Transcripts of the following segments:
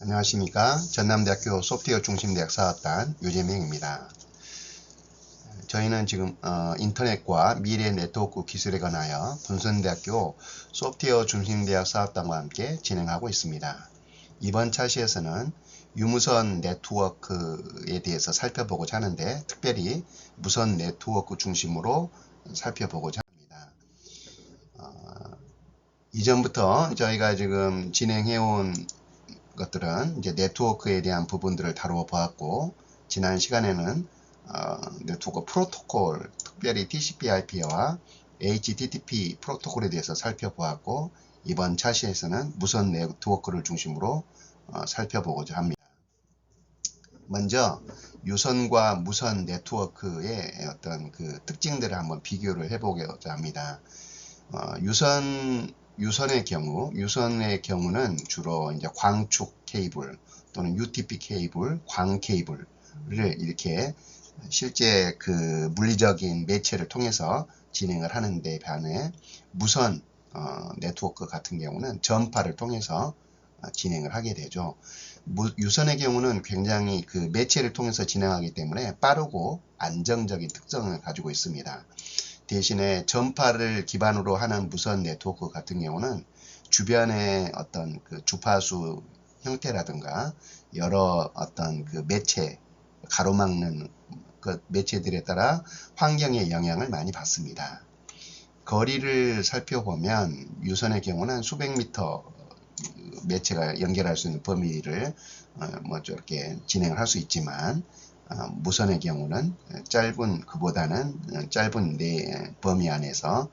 안녕하십니까. 전남대학교 소프트웨어 중심대학 사업단 유재명입니다. 저희는 지금 인터넷과 미래 네트워크 기술에 관하여 분선대학교 소프트웨어 중심대학 사업단과 함께 진행하고 있습니다. 이번 차시에서는 유무선 네트워크에 대해서 살펴보고자 하는데, 특별히 무선 네트워크 중심으로 살펴보고자 합니다. 이전부터 저희가 지금 진행해온 것들은 이제 네트워크에 대한 부분들을 다루어 보았고, 지난 시간에는 네트워크 프로토콜, 특별히 TCP/IP와 HTTP 프로토콜에 대해서 살펴보았고, 이번 차시에서는 무선 네트워크를 중심으로 살펴보고자 합니다. 먼저 유선과 무선 네트워크의 어떤 그 특징들을 한번 비교를 해보고자 합니다. 유선의 경우는 주로 이제 광축 케이블 또는 UTP 케이블, 광 케이블을 이렇게 실제 그 물리적인 매체를 통해서 진행을 하는데 반해, 무선 네트워크 같은 경우는 전파를 통해서 진행을 하게 되죠. 유선의 경우는 굉장히 그 매체를 통해서 진행하기 때문에 빠르고 안정적인 특성을 가지고 있습니다. 대신에 전파를 기반으로 하는 무선 네트워크 같은 경우는 주변의 어떤 그 주파수 형태라든가 여러 어떤 그 매체, 가로막는 그 매체들에 따라 환경의 영향을 많이 받습니다. 거리를 살펴보면 유선의 경우는 수백 미터 매체가 연결할 수 있는 범위를 뭐 저렇게 진행을 할 수 있지만, 무선의 경우는 그보다는 짧은 범위 안에서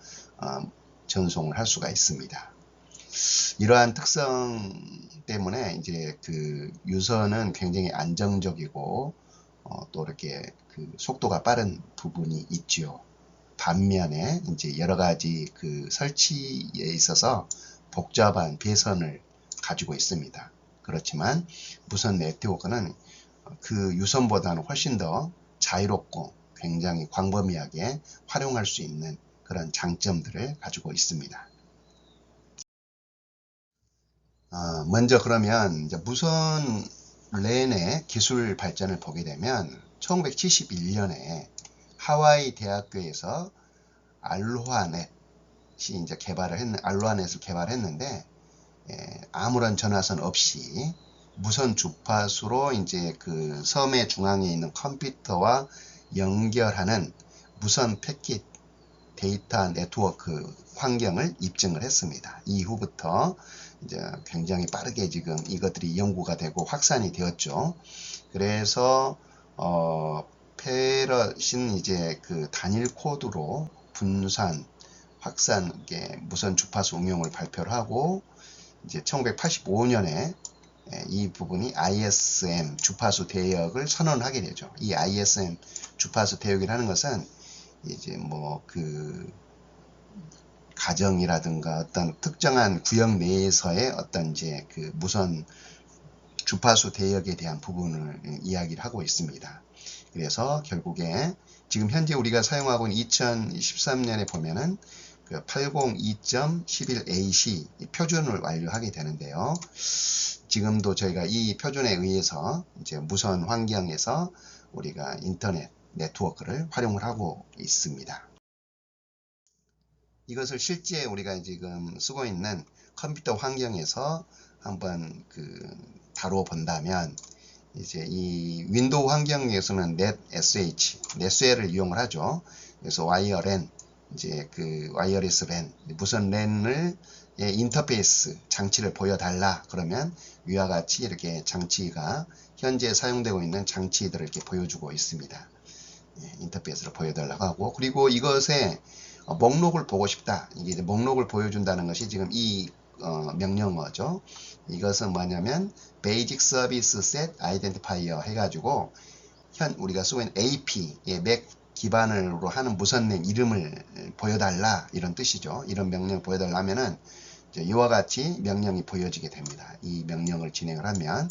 전송을 할 수가 있습니다. 이러한 특성 때문에 이제 그 유선은 굉장히 안정적이고 또 이렇게 그 속도가 빠른 부분이 있지요. 반면에 이제 여러 가지 그 설치에 있어서 복잡한 배선을 가지고 있습니다. 그렇지만 무선 네트워크는 그 유선보다는 훨씬 더 자유롭고 굉장히 광범위하게 활용할 수 있는 그런 장점들을 가지고 있습니다. 먼저 그러면 이제 무선 랜의 기술 발전을 보게 되면 1971년에 하와이 대학교에서 알로하넷을 개발했는데, 아무런 전화선 없이 무선 주파수로 이제 그 섬의 중앙에 있는 컴퓨터와 연결하는 무선 패킷 데이터 네트워크 환경을 입증을 했습니다. 이후부터 이제 굉장히 빠르게 지금 이것들이 연구가 되고 확산이 되었죠. 그래서 페럿인 이제 그 단일 코드로 분산, 확산 무선 주파수 응용을 발표를 하고, 이제 1985년에 이 부분이 ISM 주파수 대역을 선언하게 되죠. 이 ISM 주파수 대역이라는 것은 이제 뭐 그 가정이라든가 어떤 특정한 구역 내에서의 어떤 이제 그 무선 주파수 대역에 대한 부분을 이야기를 하고 있습니다. 그래서 결국에 지금 현재 우리가 사용하고 있는 2013년에 보면은 그 802.11ac 표준을 완료하게 되는데요. 지금도 저희가 이 표준에 의해서 이제 무선 환경에서 우리가 인터넷 네트워크를 활용을 하고 있습니다. 이것을 실제 우리가 지금 쓰고 있는 컴퓨터 환경에서 한번 다루어 본다면, 이제 이 윈도우 환경에서는 넷SH를 이용을 하죠. 그래서 와이어랜, 이제 그 와이어리스 랜, 무선 랜을 인터페이스 장치를 보여달라 그러면 위와 같이 이렇게 장치가 현재 사용되고 있는 장치들을 이렇게 보여주고 있습니다. 인터페이스를 보여달라고 하고, 그리고 이것에 목록을 보고 싶다. 이게 목록을 보여준다는 것이 지금 이 명령어죠. 이것은 뭐냐면 Basic Service Set Identifier 해가지고 우리가 쓰고 있는 AP, 맥 기반으로 하는 무선랜 이름을 보여달라, 이런 뜻이죠. 이런 명령을 보여달라 하면은 이와 같이 명령이 보여지게 됩니다. 이 명령을 진행을 하면,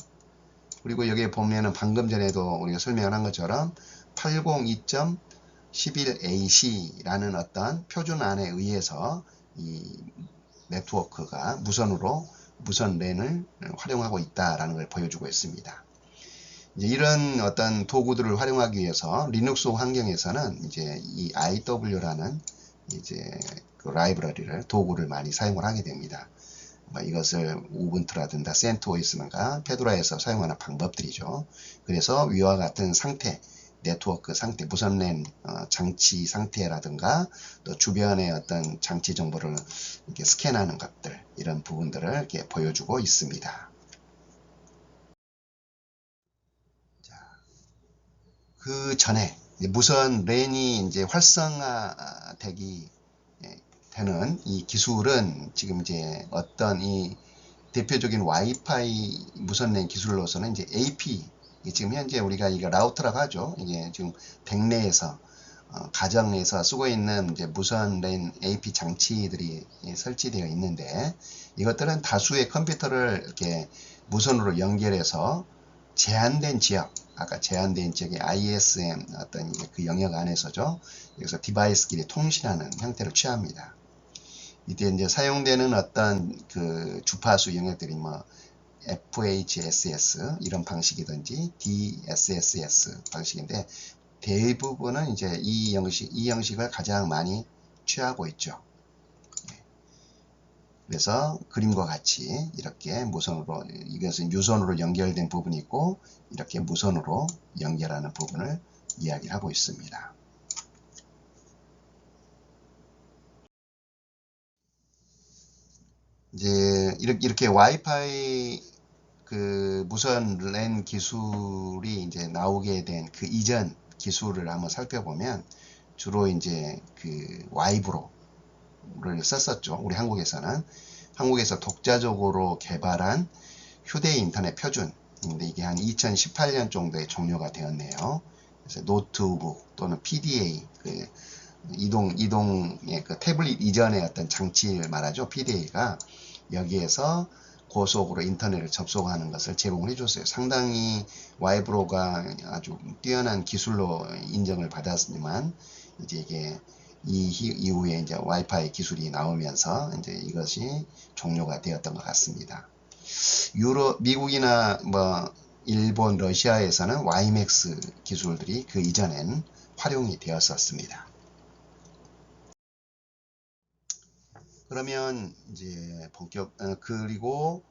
그리고 여기에 보면은 방금 전에도 우리가 설명을 한 것처럼 802.11ac라는 어떤 표준안에 의해서 이 네트워크가 무선으로 무선 랜을 활용하고 있다라는 걸 보여주고 있습니다. 이제 이런 어떤 도구들을 활용하기 위해서 리눅스 환경에서는 이제 이 IW라는 이제 그 라이브러리를 도구를 많이 사용을 하게 됩니다. 이것을 우분투라든가 센토스나 페도라에서 사용하는 방법들이죠. 그래서 위와 같은 상태, 네트워크 상태, 무선 랜 장치 상태라든가 또 주변의 어떤 장치 정보를 이렇게 스캔하는 것들, 이런 부분들을 이렇게 보여주고 있습니다. 그 전에 무선 랜이 이제 활성화되기 되는 이 기술은 지금 이제 어떤 이 대표적인 와이파이 무선 랜 기술로서는 이제 AP, 지금 현재 우리가 이거 라우터라고 하죠. 이게 지금 댁내에서 가정에서 쓰고 있는 이제 무선 랜 AP 장치들이 설치되어 있는데, 이것들은 다수의 컴퓨터를 이렇게 무선으로 연결해서 제한된 지역, 아까 제한된 지역의 ISM 어떤 그 영역 안에서죠. 여기서 디바이스끼리 통신하는 형태를 취합니다. 이때 이제 사용되는 어떤 그 주파수 영역들이 뭐 FHSS 이런 방식이든지 DSSS 방식인데, 대부분은 이제 이 형식을 가장 많이 취하고 있죠. 그래서 그림과 같이 이렇게 무선으로, 이것은 유선으로 연결된 부분이 있고 이렇게 무선으로 연결하는 부분을 이야기를 하고 있습니다. 이제 이렇게 와이파이 그 무선 랜 기술이 이제 나오게 된 그 이전 기술을 한번 살펴보면, 주로 이제 그 와이브로를 썼었죠. 우리 한국에서 독자적으로 개발한 휴대 인터넷 표준인데, 이게 한 2018년 정도에 종료가 되었네요. 그래서 노트북 또는 PDA, 그 이동의 그 태블릿 이전의 어떤 장치를 말하죠. PDA가 여기에서 고속으로 인터넷을 접속하는 것을 제공을 해줬어요. 상당히 와이브로가 아주 뛰어난 기술로 인정을 받았지만, 이제 이게 이후에 이제 와이파이 기술이 나오면서 이제 이것이 종료가 되었던 것 같습니다. 미국이나 뭐 일본, 러시아에서는 와이맥스 기술들이 그 이전엔 활용이 되었었습니다. 그러면 이제 그리고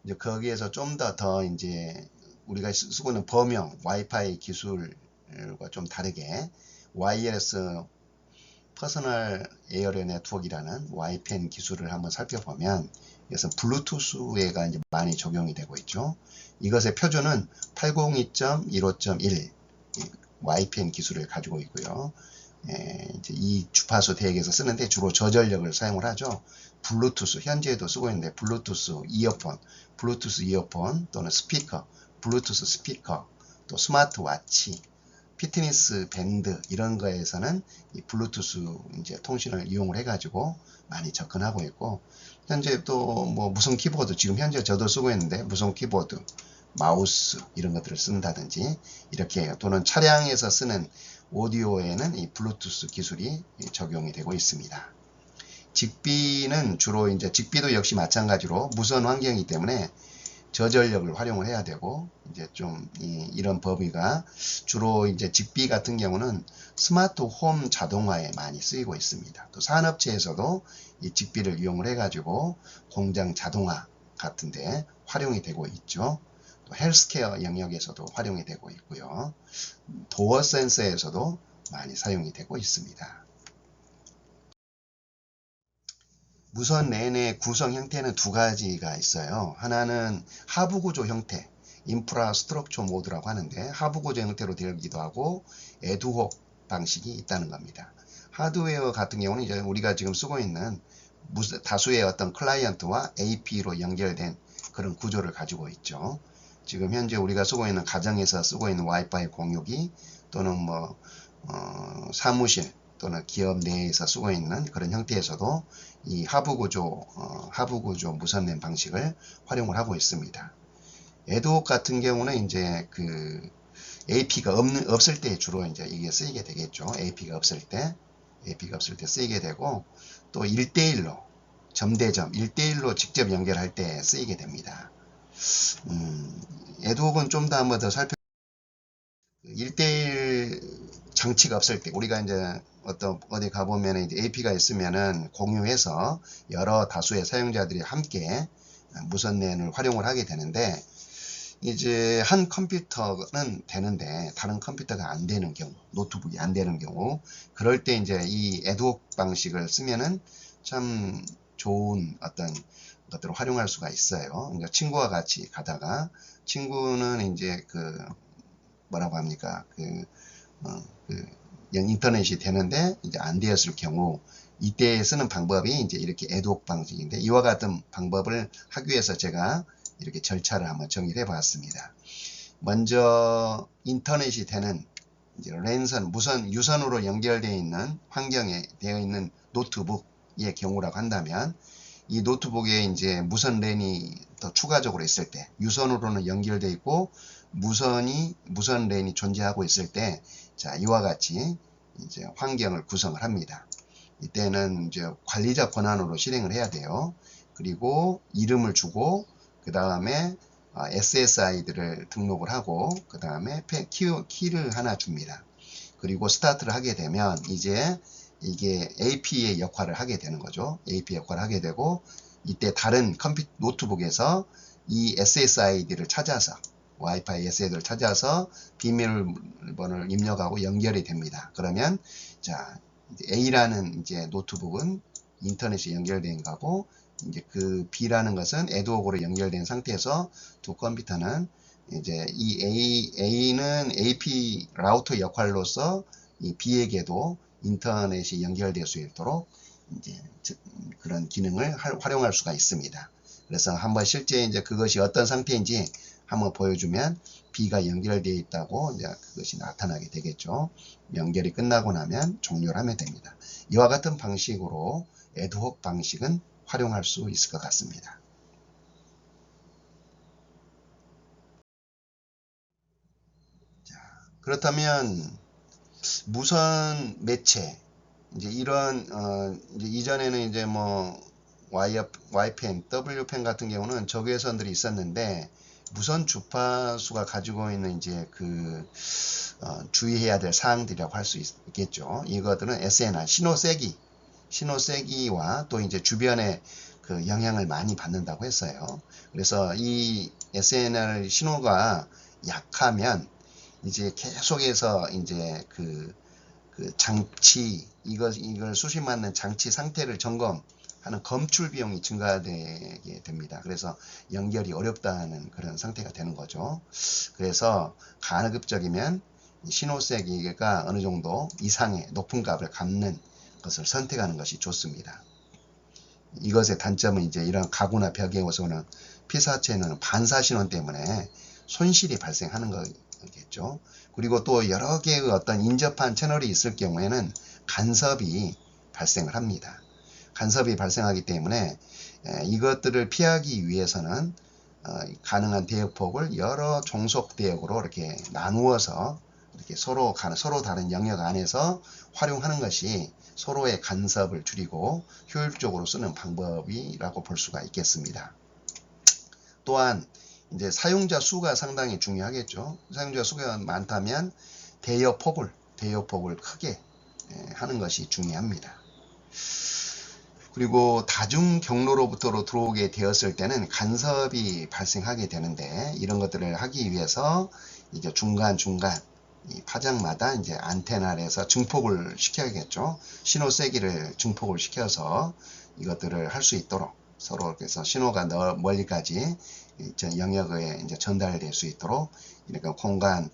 이제 거기에서 좀 더 이제 우리가 쓰고 있는 범용 와이파이 기술과 좀 다르게 와이어리스 퍼스널 에어리어 네트워크라는 와이팬 기술을 한번 살펴보면, 이것은 블루투스에가 이제 많이 적용이 되고 있죠. 이것의 표준은 802.15.1 와이팬 기술을 가지고 있고요. 이제 이 주파수 대역에서 쓰는데 주로 저전력을 사용을 하죠. 블루투스, 현재도 쓰고 있는데 블루투스 이어폰 또는 스피커, 블루투스 스피커, 또 스마트워치, 피트니스 밴드 이런 거에서는 이 블루투스 이제 통신을 이용을 해가지고 많이 접근하고 있고, 현재 또 뭐 무선 키보드, 지금 현재 저도 쓰고 있는데 무선 키보드, 마우스 이런 것들을 쓴다든지 이렇게, 또는 차량에서 쓰는 오디오에는 이 블루투스 기술이 적용이 되고 있습니다. 직비는 주로 이제 직비도 역시 마찬가지로 무선 환경이기 때문에 저전력을 활용을 해야 되고, 이제 좀 이런 범위가 주로 이제 직비 같은 경우는 스마트 홈 자동화에 많이 쓰이고 있습니다. 또 산업체에서도 이 직비를 이용을 해가지고 공장 자동화 같은데 활용이 되고 있죠. 또 헬스케어 영역에서도 활용이 되고 있고요. 도어 센서에서도 많이 사용이 되고 있습니다. 무선 랜의 구성 형태는 두 가지가 있어요. 하나는 하부 구조 형태, 인프라 스트럭처 모드라고 하는데, 하부 구조 형태로 되기도 하고 에드혹 방식이 있다는 겁니다. 하드웨어 같은 경우는 이제 우리가 지금 쓰고 있는 다수의 어떤 클라이언트와 AP로 연결된 그런 구조를 가지고 있죠. 지금 현재 우리가 쓰고 있는 가정에서 쓰고 있는 와이파이 공유기, 또는 뭐 사무실 또는 기업 내에서 쓰고 있는 그런 형태에서도 이 하부 구조 무선 랜 방식을 활용을 하고 있습니다. 에드옥 같은 경우는 이제 그 AP가 없을 때 주로 이제 이게 쓰이게 되겠죠. AP가 없을 때 쓰이게 되고, 또 1대1로 점대점 1대1로 직접 연결할 때 쓰이게 됩니다. 에드웍은 좀 더 한번 더 1대1 장치가 없을 때 우리가 이제 어디 가보면 이제 AP가 있으면은 공유해서 여러 다수의 사용자들이 함께 무선 랜을 활용을 하게 되는데, 이제 한 컴퓨터는 되는데 다른 컴퓨터가 안 되는 경우, 노트북이 안 되는 경우, 그럴 때 이제 이 에드웍 방식을 쓰면은 참 좋은 어떤 것들을 활용할 수가 있어요. 그러니까 친구와 같이 가다가 친구는 이제 뭐라고 합니까? 인터넷이 되는데 이제 안 되었을 경우, 이때 쓰는 방법이 이제 이렇게 에드웍 방식인데, 이와 같은 방법을 하기 위해서 제가 이렇게 절차를 한번 정의를 해봤습니다. 먼저 인터넷이 되는 이제 랜선, 유선으로 연결되어 있는 환경에 되어 있는 노트북의 경우라고 한다면, 이 노트북에 이제 무선 랜이 더 추가적으로 있을 때, 유선으로는 연결되어 있고 무선 랜이 존재하고 있을 때, 자, 이와 같이 이제 환경을 구성을 합니다. 이때는 이제 관리자 권한으로 실행을 해야 돼요. 그리고 이름을 주고, 그 다음에 SSID를 등록을 하고, 그 다음에 키를 하나 줍니다. 그리고 스타트를 하게 되면 이제 이게 AP의 역할을 하게 되는 거죠. AP 역할을 하게 되고, 이때 다른 노트북에서 이 SSID를 찾아서, 와이파이 SSID를 찾아서 비밀번호를 입력하고 연결이 됩니다. 그러면 자, A라는 이제 노트북은 인터넷이 연결된 거고, 이제 그 B라는 것은 에드웍으로 연결된 상태에서 두 컴퓨터는 이제 이 A는 AP 라우터 역할로서 이 B에게도 인터넷이 연결될 수 있도록 이제 그런 기능을 활용할 수가 있습니다. 그래서 한번 실제 이제 그것이 어떤 상태인지 한번 보여주면 B가 연결되어 있다고 이제 그것이 나타나게 되겠죠. 연결이 끝나고 나면 종료를 하면 됩니다. 이와 같은 방식으로 에드웍 방식은 활용할 수 있을 것 같습니다. 자, 그렇다면 무선 매체, 이제 이런 이제 이전에는 이제 뭐 Y펜, W펜 같은 경우는 적외선들이 있었는데, 무선 주파수가 가지고 있는 이제 주의해야 될 사항들이라고 할 수 있겠죠. 이것들은 SNR, 신호세기와 또 이제 주변의 영향을 많이 받는다고 했어요. 그래서 이 SNR 신호가 약하면 이제 계속해서 이제 장치, 이걸 수신받는 장치 상태를 점검하는 검출 비용이 증가되게 됩니다. 그래서 연결이 어렵다는 그런 상태가 되는 거죠. 그래서 가급적이면 신호세기가 어느 정도 이상의 높은 값을 갚는 것을 선택하는 것이 좋습니다. 이것의 단점은 이제 이런 가구나 벽에 오서는 피사체는 반사신호 때문에 손실이 발생하는 거겠죠. 그리고 또 여러 개의 어떤 인접한 채널이 있을 경우에는 간섭이 발생을 합니다. 간섭이 발생하기 때문에 이것들을 피하기 위해서는 가능한 대역폭을 여러 종속 대역으로 이렇게 나누어서 이렇게 서로 다른 영역 안에서 활용하는 것이 서로의 간섭을 줄이고 효율적으로 쓰는 방법이라고 볼 수가 있겠습니다. 또한 이제 사용자 수가 상당히 중요하겠죠. 사용자 수가 많다면 대역폭을 크게 하는 것이 중요합니다. 그리고 다중 경로로부터 들어오게 되었을 때는 간섭이 발생하게 되는데, 이런 것들을 하기 위해서 이제 중간중간 이 파장마다 이제 안테나에서 증폭을 시켜야겠죠. 신호 세기를 증폭을 시켜서 이것들을 할 수 있도록, 서로 그래서 신호가 멀리까지 영역에 이제 전달될 수 있도록 이렇게 공간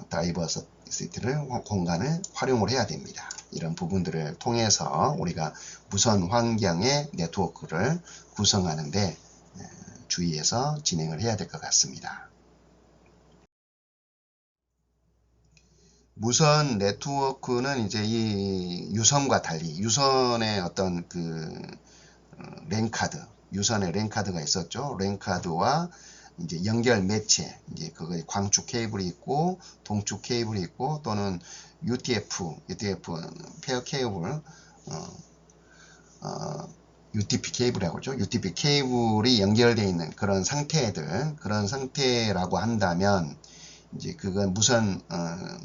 다이버시티를 공간을 활용을 해야 됩니다. 이런 부분들을 통해서 우리가 무선 환경의 네트워크를 구성하는데 주의해서 진행을 해야 될 것 같습니다. 무선 네트워크는 이제 이 유선과 달리, 유선의 어떤 랜카드, 유선의 랜카드가 있었죠. 랜카드와 이제 연결 매체, 이제 그거 광축 케이블이 있고 동축 케이블이 있고, 또는 UTF 페어 케이블, UTP 케이블이라고 하죠. UTP 케이블이 연결되어 있는 그런 상태라고 한다면 이제 그건 무선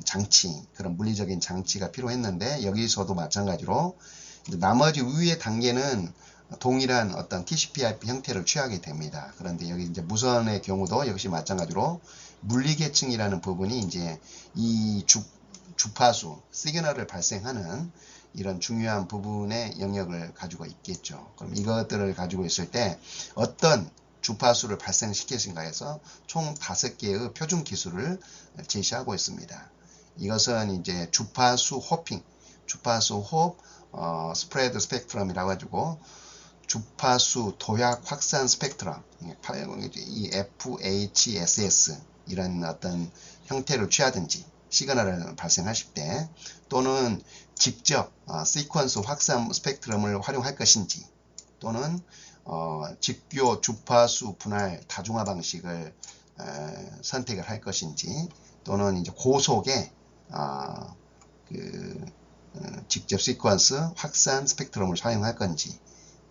장치, 그런 물리적인 장치가 필요했는데, 여기서도 마찬가지로 나머지 위의 단계는 동일한 어떤 TCP/IP 형태를 취하게 됩니다. 그런데 여기 이제 무선의 경우도 역시 마찬가지로 물리계층이라는 부분이 이제 이 주파수, 시그널을 발생하는 이런 중요한 부분의 영역을 가지고 있겠죠. 그럼 이것들을 가지고 있을 때 어떤 주파수를 발생시키신가 해서 총 5개의 표준 기술을 제시하고 있습니다. 이것은 이제 주파수 호핑, 주파수 호흡, 스프레드 스펙트럼이라고 가지고 주파수 도약 확산 스펙트럼, 이 FHSS 이런 어떤 형태를 취하든지 시그널을 발생하실 때, 또는 직접 시퀀스 확산 스펙트럼을 활용할 것인지, 또는 직교 주파수 분할 다중화 방식을 선택을 할 것인지, 또는 이제 고속의 직접 시퀀스 확산 스펙트럼을 사용할 건지,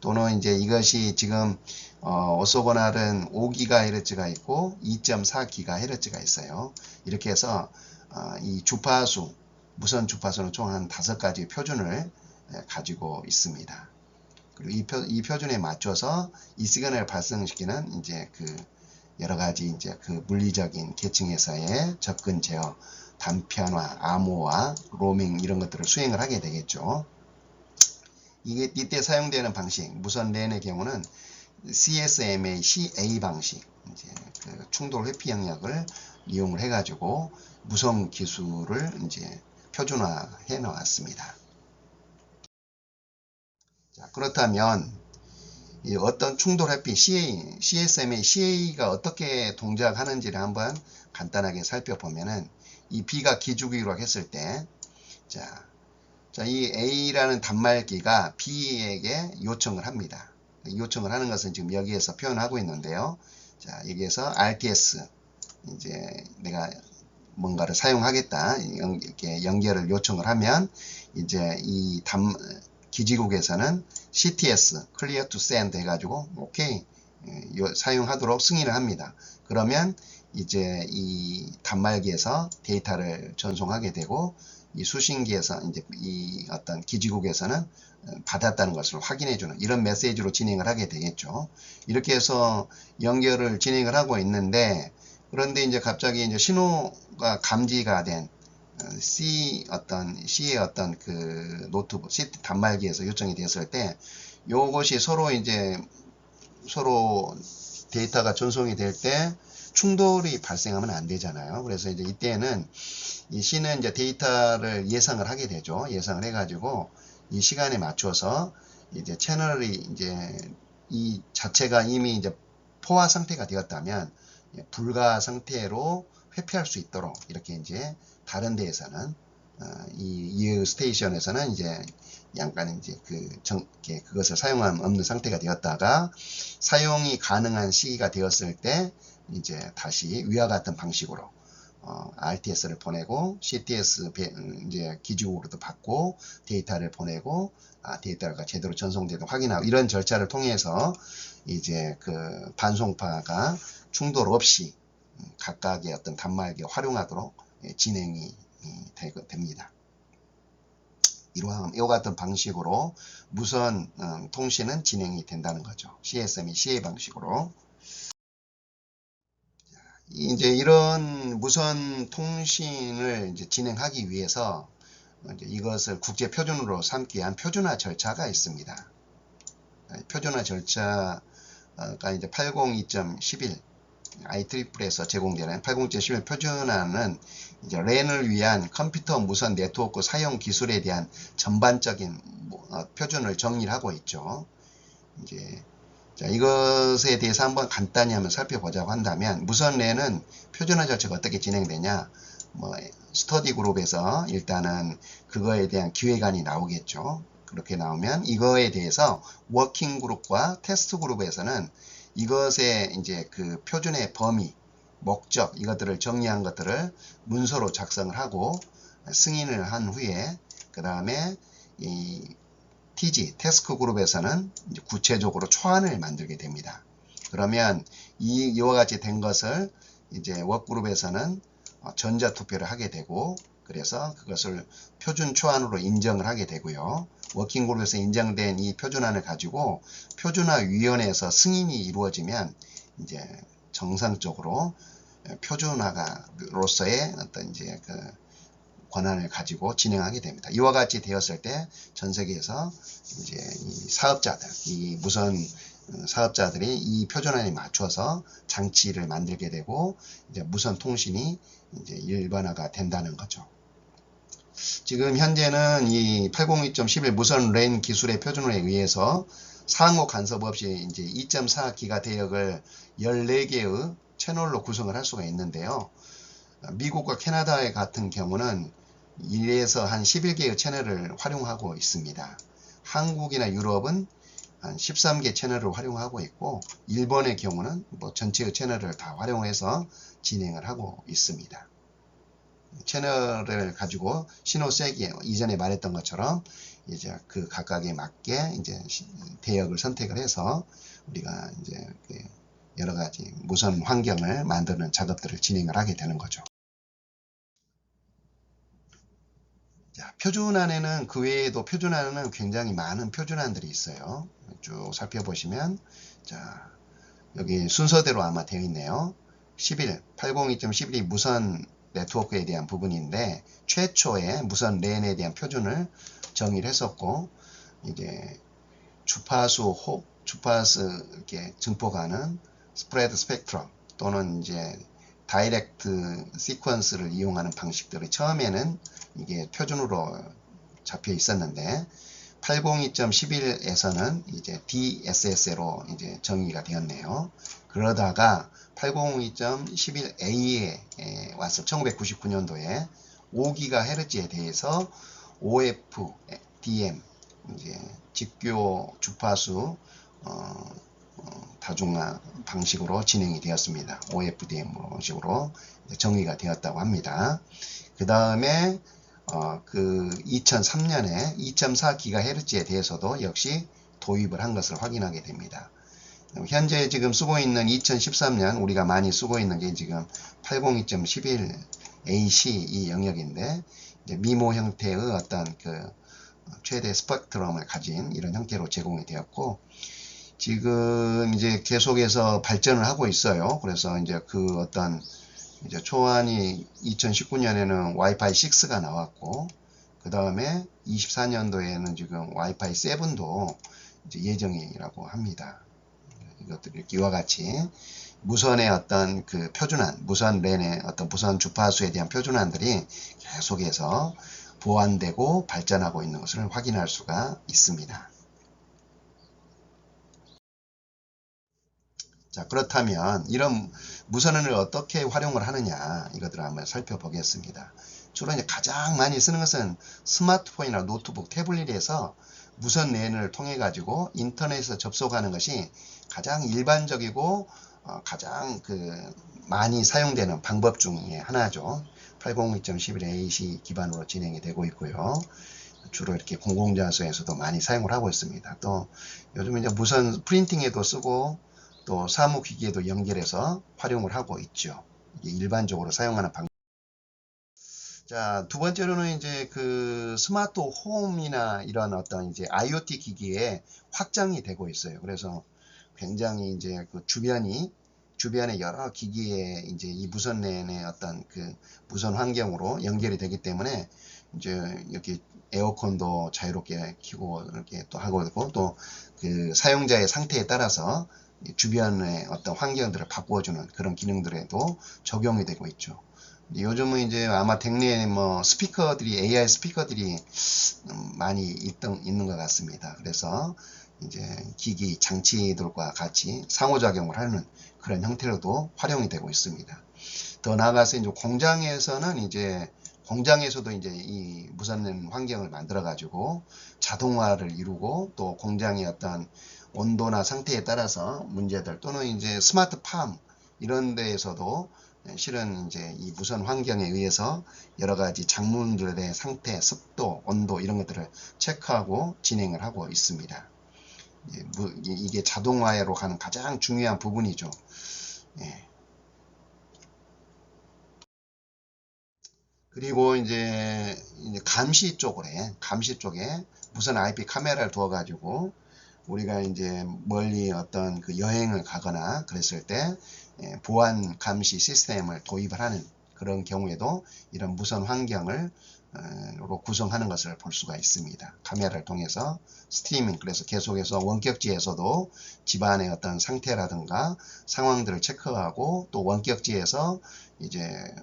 또는 이제 이것이 지금 오소고날은 5GHz가 있고 2.4GHz가 있어요. 이렇게 해서 이 주파수, 무선 주파수는 총 한 5가지 표준을 가지고 있습니다. 그리고 이 표준에 맞춰서 이 시그널을 발생시키는 이제 여러 가지 이제 물리적인 계층에서의 접근 제어, 단편화, 암호화, 로밍 이런 것들을 수행을 하게 되겠죠. 이때 사용되는 방식, 무선 랜의 경우는 CSMA, CA 방식, 이제 충돌 회피 영역을 이용을 해가지고 무선 기술을 이제 표준화해 나왔습니다. 자, 그렇다면 이 어떤 충돌 회피 CSMA, CA가 어떻게 동작하는지를 한번 간단하게 살펴보면은, 이 B가 기주기로 했을 때, 이 A라는 단말기가 B에게 요청을 합니다. 요청을 하는 것은 지금 여기에서 표현하고 있는데요. 자, 여기에서 RTS, 이제 내가 뭔가를 사용하겠다, 이렇게 연결을 요청을 하면, 이제 이 기지국에서는 CTS, Clear to Send 해가지고, 오케이, 사용하도록 승인을 합니다. 그러면 이제 이 단말기에서 데이터를 전송하게 되고, 이 수신기에서 이제 이 어떤 기지국에서는 받았다는 것을 확인해주는 이런 메시지로 진행을 하게 되겠죠. 이렇게 해서 연결을 진행을 하고 있는데, 그런데 이제 갑자기 이제 신호가 감지가 된 C의 어떤 노트북, C 단말기에서 요청이 되었을 때, 요것이 서로 데이터가 전송이 될 때 충돌이 발생하면 안 되잖아요. 그래서 이제 이때는 이 C는 이제 데이터를 예상을 하게 되죠. 예상을 해가지고 이 시간에 맞춰서 이제 채널이 이제 이 자체가 이미 이제 포화 상태가 되었다면 불가 상태로 회피할 수 있도록 이렇게 이제 다른 데에서는 이 스테이션에서는 이제 약간 이제 그것을 사용함 없는 상태가 되었다가 사용이 가능한 시기가 되었을 때 이제 다시 위와 같은 방식으로 RTS를 보내고 CTS 이제 기지국으로도 받고 데이터를 보내고 데이터가 제대로 전송되도록 확인하고, 이런 절차를 통해서 이제 반송파가 충돌 없이 각각의 어떤 단말기에 활용하도록 진행이 됩니다. 이와 같은 방식으로 무선 통신은 진행이 된다는 거죠. CSM이 CA 방식으로. 이제 이런 무선 통신을 이제 진행하기 위해서 이제 이것을 국제 표준으로 삼기 위한 표준화 절차가 있습니다. 표준화 절차가 이제 802.11 IEEE에서 제공되는 802.11 표준화는 이제 랜을 위한 컴퓨터 무선 네트워크 사용 기술에 대한 전반적인 표준을 정리를 하고 있죠. 이제 자, 이것에 대해서 한번 간단히 한번 살펴보자고 한다면, 무선 랜은 표준화 절차가 어떻게 진행되냐, 스터디 그룹에서 일단은 그거에 대한 기획안이 나오겠죠. 그렇게 나오면 이거에 대해서 워킹 그룹과 테스트 그룹에서는 이것의 이제 표준의 범위, 목적, 이것들을 정리한 것들을 문서로 작성을 하고 승인을 한 후에, 그 다음에 TG, 태스크 그룹에서는 이제 구체적으로 초안을 만들게 됩니다. 그러면 이와 같이 된 것을 이제 워크그룹에서는 전자투표를 하게 되고, 그래서 그것을 표준 초안으로 인정을 하게 되고요. 워킹그룹에서 인정된 이 표준안을 가지고 표준화위원회에서 승인이 이루어지면 이제 정상적으로 표준화가로서의 어떤 이제 그 권한을 가지고 진행하게 됩니다. 이와 같이 되었을 때 전 세계에서 이제 이 사업자들, 이 무선 사업자들이 이 표준안에 맞춰서 장치를 만들게 되고 이제 무선 통신이 이제 일반화가 된다는 거죠. 지금 현재는 이 802.11 무선 랜 기술의 표준화에 의해서 상호 간섭 없이 이제 2.4기가 대역을 14개의 채널로 구성을 할 수가 있는데요. 미국과 캐나다 같은 경우는 1에서 한 11개의 채널을 활용하고 있습니다. 한국이나 유럽은 한 13개 채널을 활용하고 있고, 일본의 경우는 뭐 전체의 채널을 다 활용해서 진행을 하고 있습니다. 채널을 가지고 신호 세기, 이전에 말했던 것처럼 이제 그 각각에 맞게 이제 대역을 선택을 해서 우리가 이제 여러 가지 무선 환경을 만드는 작업들을 진행을 하게 되는 거죠. 자, 표준안에는 그 외에도 표준안에는 굉장히 많은 표준안들이 있어요. 쭉 살펴보시면 자, 여기 순서대로 아마 되어 있네요. 11, 802.11이 무선 네트워크에 대한 부분인데 최초의 무선 랜에 대한 표준을 정의를 했었고, 이제 주파수 이렇게 증폭하는 스프레드 스펙트럼 또는 이제 다이렉트 시퀀스를 이용하는 방식들이 처음에는 이게 표준으로 잡혀 있었는데 802.11에서는 이제 DSS로 이제 정의가 되었네요. 그러다가 802.11a에 와서 1999년도에 5GHz에 대해서 OFDM 이제 직교 주파수 다중화 방식으로 진행이 되었습니다. OFDM 방식으로 정의가 되었다고 합니다. 그 다음에 그 2003년에 2.4GHz에 대해서도 역시 도입을 한 것을 확인하게 됩니다. 현재 지금 쓰고 있는 2013년 우리가 많이 쓰고 있는 게 지금 802.11ac 이 영역인데 이제 미모 형태의 어떤 그 최대 스펙트럼을 가진 이런 형태로 제공이 되었고, 지금 이제 계속해서 발전을 하고 있어요. 그래서 이제 그 어떤 이제 초안이 2019년에는 와이파이 6가 나왔고, 그 다음에 24년도에는 지금 와이파이 7도 이제 예정이라고 합니다. 이것들이 이와 같이 무선의 어떤 그 표준안, 무선 랜의 어떤 무선 주파수에 대한 표준안들이 계속해서 보완되고 발전하고 있는 것을 확인할 수가 있습니다. 자, 그렇다면 이런 무선을 어떻게 활용을 하느냐 이것들을 한번 살펴보겠습니다. 주로 이제 가장 많이 쓰는 것은 스마트폰이나 노트북, 태블릿에서 무선 랜을 통해 가지고 인터넷에서 접속하는 것이 가장 일반적이고 가장 그 많이 사용되는 방법 중에 하나죠. 802.11ac 기반으로 진행이 되고 있고요. 주로 이렇게 공공장소에서도 많이 사용을 하고 있습니다. 또 요즘 이제 무선 프린팅에도 쓰고 또 사무기기에도 연결해서 활용을 하고 있죠. 일반적으로 사용하는 방법. 자, 두 번째로는 이제 그 스마트 홈이나 이런 어떤 이제 IoT 기기에 확장이 되고 있어요. 그래서 굉장히 이제 그 주변의 여러 기기에 이제 이 무선 랜의 어떤 그 무선 환경으로 연결이 되기 때문에 이제 이렇게 에어컨도 자유롭게 켜고 이렇게 또 하고 있고, 또 그 사용자의 상태에 따라서 주변의 어떤 환경들을 바꾸어주는 그런 기능들에도 적용이 되고 있죠. 요즘은 이제 아마 댁내에 뭐 스피커들이, AI 스피커들이 많이 있는 것 같습니다. 그래서 이제 기기 장치들과 같이 상호작용을 하는 그런 형태로도 활용이 되고 있습니다. 더 나아가서 이제 공장에서도 이제 이 무선 환경을 만들어 가지고 자동화를 이루고, 또 공장의 어떤 온도나 상태에 따라서 문제들, 또는 이제 스마트팜 이런 데에서도 실은 이제 이 무선 환경에 의해서 여러 가지 작물들의 상태, 습도, 온도 이런 것들을 체크하고 진행을 하고 있습니다. 이게 자동화로 가는 가장 중요한 부분이죠. 예. 그리고 이제 감시 쪽에 무선 IP 카메라를 두어 가지고 우리가 이제 멀리 어떤 그 여행을 가거나 그랬을 때 보안 감시 시스템을 도입을 하는 그런 경우에도 이런 무선 환경을 구성하는 것을 볼 수가 있습니다. 카메라를 통해서 스트리밍, 그래서 계속해서 원격지에서도 집안의 어떤 상태라든가 상황들을 체크하고 또 원격지에서 이제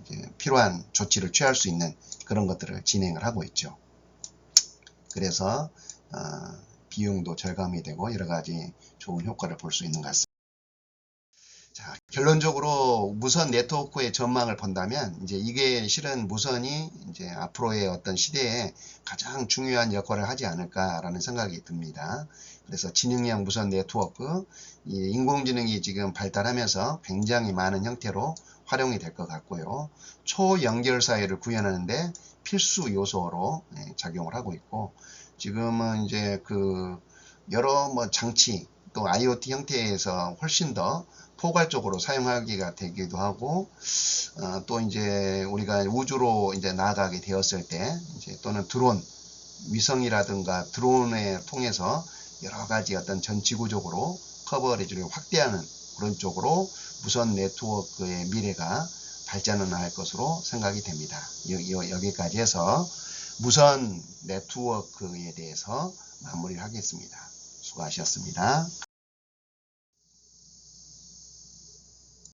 이제 필요한 조치를 취할 수 있는 그런 것들을 진행을 하고 있죠. 그래서 비용도 절감이 되고 여러 가지 좋은 효과를 볼 수 있는 것 같습니다. 자, 결론적으로 무선 네트워크의 전망을 본다면 이제 이게 실은 무선이 이제 앞으로의 어떤 시대에 가장 중요한 역할을 하지 않을까라는 생각이 듭니다. 그래서 지능형 무선 네트워크, 이 인공지능이 지금 발달하면서 굉장히 많은 형태로 활용이 될 것 같고요. 초연결 사이를 구현하는데 필수 요소로 작용을 하고 있고, 지금은 이제 그 여러 장치 또 IoT 형태에서 훨씬 더 포괄적으로 사용하기가 되기도 하고, 또 이제 우리가 우주로 이제 나아가게 되었을 때 이제 또는 드론 위성이라든가 드론을 통해서 여러 가지 어떤 전 지구적으로 커버리지를 확대하는 그런 쪽으로 무선 네트워크의 미래가 발전을 할 것으로 생각이 됩니다. 여기까지 해서 무선 네트워크에 대해서 마무리를 하겠습니다. 수고하셨습니다.